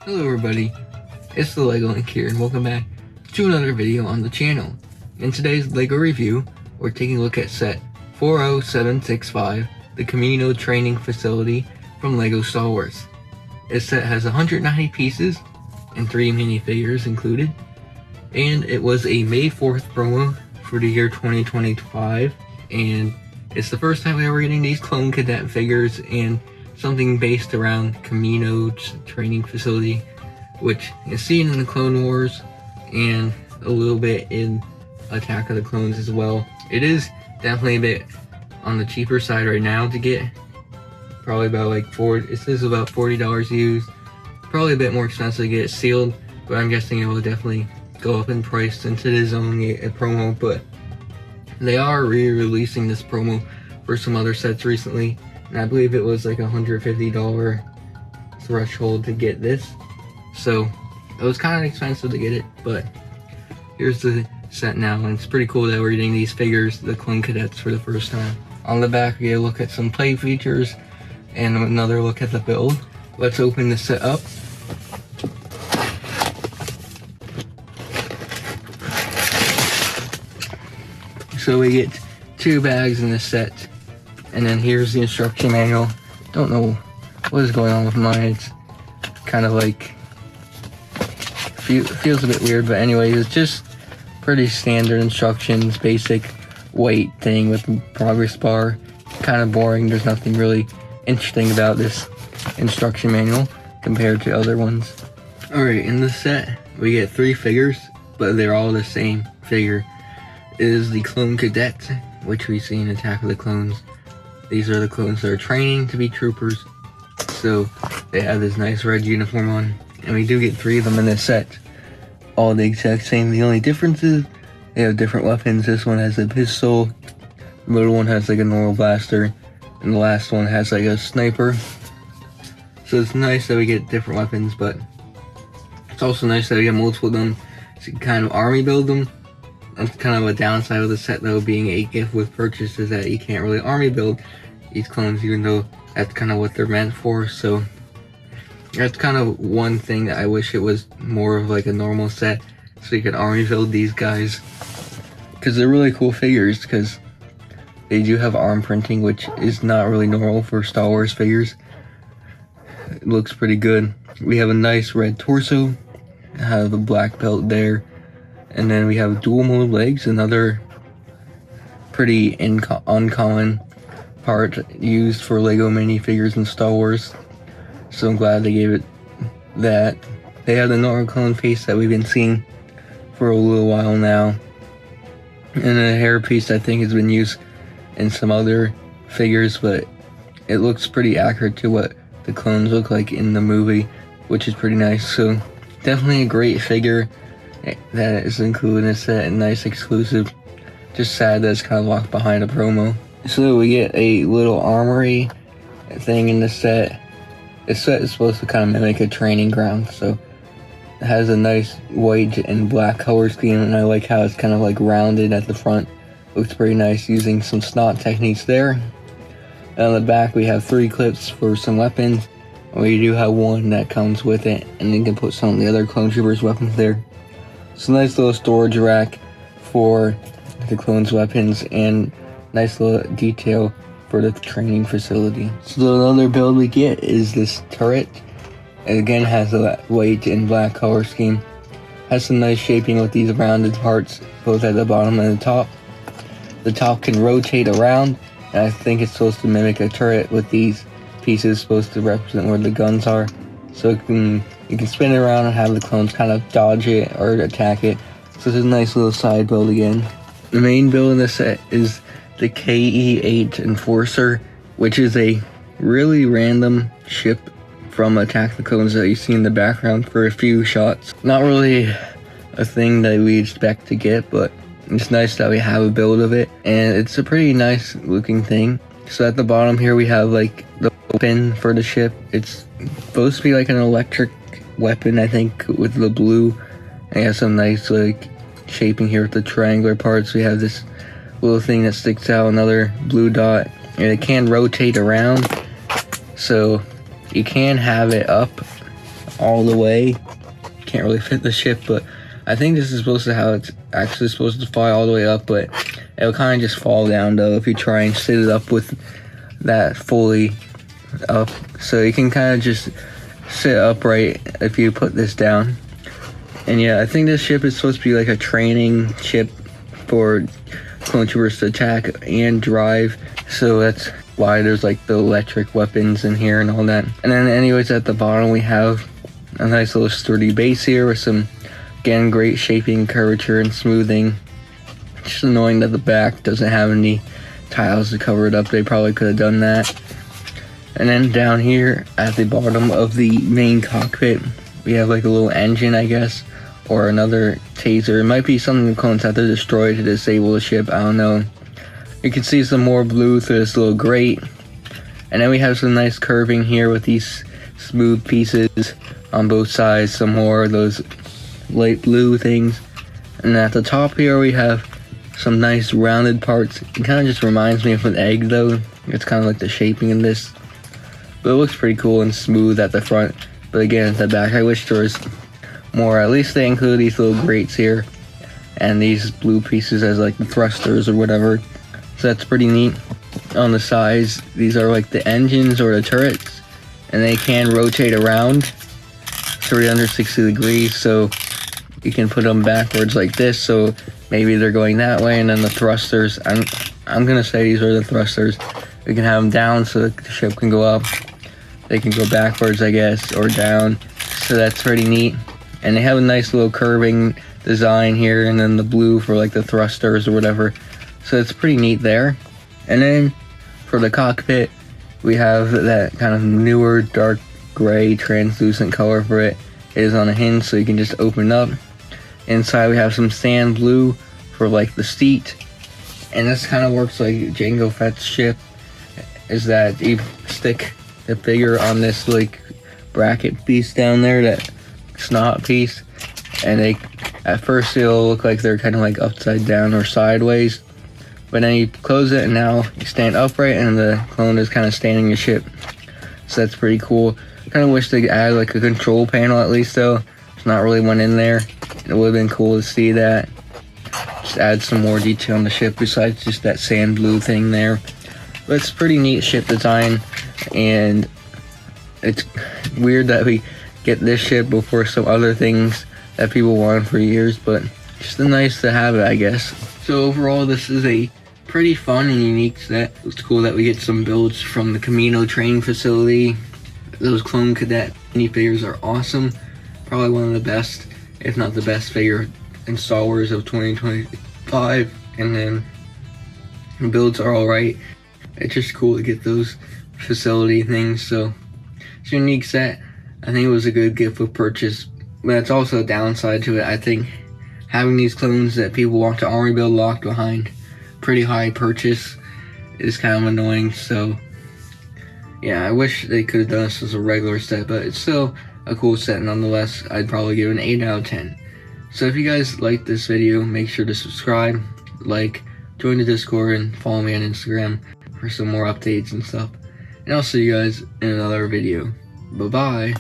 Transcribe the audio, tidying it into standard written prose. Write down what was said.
Hello everybody, it's the Lego Link here and welcome back to another video on the channel. In today's Lego review, we're taking a look at set 40765, the Kamino training facility from Lego Star Wars. This set has 190 pieces and 3 minifigures included, and it was a May 4th promo for the year 2025, and it's the first time we were getting these clone cadet figures and something based around Kamino's training facility, which is seen in the Clone Wars and a little bit in Attack of the Clones as well. It is definitely a bit on the cheaper side right now to get, probably about like it says about $40 used, probably a bit more expensive to get it sealed, but I'm guessing it will definitely go up in price since it is only a promo. But they are re-releasing this promo for some other sets recently, and I believe it was like $150 threshold to get this, so it was kind of expensive to get it, but here's the set now, and it's pretty cool that we're getting these figures, the clone cadets, for the first time. On the back we get a look at some play features and another look at the build. Let's open the set up. So we get 2 bags in the set, and then here's the instruction manual. Don't know what is going on with mine. It's kind of like feels a bit weird, but anyway, it's just pretty standard instructions, basic weight thing with the progress bar. Kind of boring. There's nothing really interesting about this instruction manual compared to other ones. Alright, in the set we get 3 figures, but they're all the same figure. It is the clone cadet, which we see in Attack of the Clones. These are the clones that are training to be troopers, so they have this nice red uniform on, and we do get 3 of them in this set. All the exact same. The only difference is they have different weapons. This one has a pistol, the middle one has like a normal blaster, and the last one has like a sniper. So it's nice that we get different weapons, but it's also nice that we get multiple of them, so you can kind of army build them. That's kind of a downside of the set though, being a gift with purchase, is that you can't really army build these clones, even though that's kind of what they're meant for. So that's kind of one thing that I wish it was more of like a normal set, so you could army build these guys, because they're really cool figures, because they do have arm printing, which is not really normal for Star Wars figures. It looks pretty good. We have a nice red torso, have a black belt there, and then we have dual mode legs, another pretty uncommon part used for Lego minifigures in Star Wars. So I'm glad they gave it that. They have the normal clone face that we've been seeing for a little while now. And a hairpiece I think has been used in some other figures, but it looks pretty accurate to what the clones look like in the movie, which is pretty nice. So definitely a great figure that is included in this set, and nice exclusive. Just sad that it's kind of locked behind a promo. So we get a little armory thing in the set. This set is supposed to kind of mimic a training ground, so it has a nice white and black color scheme, and I like how it's kind of like rounded at the front. Looks pretty nice, using some snot techniques there. And on the back we have 3 clips for some weapons. We do have one that comes with it, and you can put some of the other clone troopers' weapons there. So nice little storage rack for the clones' weapons, and nice little detail for the training facility. So another build we get is this turret. It again has a white and black color scheme. Has some nice shaping with these rounded parts, both at the bottom and the top. The top can rotate around, and I think it's supposed to mimic a turret, with these pieces supposed to represent where the guns are. So you can spin it around and have the clones kind of dodge it or attack it. So it's a nice little side build again. The main build in this set is the KE-8 Enforcer, which is a really random ship from Attack of the Clones that you see in the background for a few shots. Not really a thing that we expect to get, but it's nice that we have a build of it, and it's a pretty nice looking thing. So at the bottom here we have like the weapon for the ship. It's supposed to be like an electric weapon, I think, with the blue, and it has some nice like shaping here with the triangular parts. We have this little thing that sticks out, another blue dot, and it can rotate around, so you can have it up all the way. Can't really fit the ship, but I think this is supposed to how it's actually supposed to fly all the way up, but it'll kind of just fall down though if you try and sit it up with that fully up. So you can kind of just sit upright if you put this down. And yeah, I think this ship is supposed to be like a training ship for clone troopers to attack and drive. So that's why there's like the electric weapons in here and all that. And then anyways, at the bottom we have a nice little sturdy base here with some, again, great shaping, curvature, and smoothing. Just annoying that the back doesn't have any tiles to cover it up. They probably could have done that. And then down here at the bottom of the main cockpit, we have like a little engine, I guess, or another taser. It might be something the clones have to destroy to disable the ship, I don't know. You can see some more blue through this little grate. And then we have some nice curving here with these smooth pieces on both sides, some more of those light blue things. And at the top here we have some nice rounded parts. It kind of just reminds me of an egg though. It's kind of like the shaping in this. But it looks pretty cool and smooth at the front. But again, at the back, I wish there was more. At least they include these little grates here. And these blue pieces as like the thrusters or whatever. So that's pretty neat. On the sides, these are like the engines or the turrets. And they can rotate around 360 degrees, so you can put them backwards like this, so maybe they're going that way. And then the thrusters, I'm gonna say these are the thrusters. We can have them down so the ship can go up. They can go backwards, I guess, or down. So that's pretty neat. And they have a nice little curving design here, and then the blue for like the thrusters or whatever. So it's pretty neat there. And then for the cockpit, we have that kind of newer dark gray translucent color for it. It is on a hinge, so you can just open up. Inside we have some sand blue for like the seat. And this kind of works like Jango Fett's ship, is that you stick the figure on this like bracket piece down there, that snot piece, and they at first it'll look like they're kind of like upside down or sideways, but then you close it and now you stand upright and the clone is kind of standing the ship. So that's pretty cool. I kind of wish they add like a control panel at least though. There's not really one in there. It would have been cool to see that. Just add some more detail on the ship besides just that sand blue thing there. But it's pretty neat ship design, and it's weird that we get this ship before some other things that people wanted for years, but just nice to have it, I guess. So overall, this is a pretty fun and unique set. It's cool that we get some builds from the Kamino training facility. Those clone cadet minifigures are awesome. Probably one of the best, if not the best figure in Star Wars of 2025. And then the builds are alright. It's just cool to get those facility things. So it's a unique set. I think it was a good gift with purchase, but it's also a downside to it. I think having these clones that people want to army build locked behind pretty high purchase is kind of annoying. So yeah, I wish they could have done this as a regular set, but it's still a cool set nonetheless. I'd probably give it an 8 out of 10. So if you guys liked this video, make sure to subscribe, like, join the Discord, and follow me on Instagram for some more updates and stuff. And I'll see you guys in another video. Bye-bye.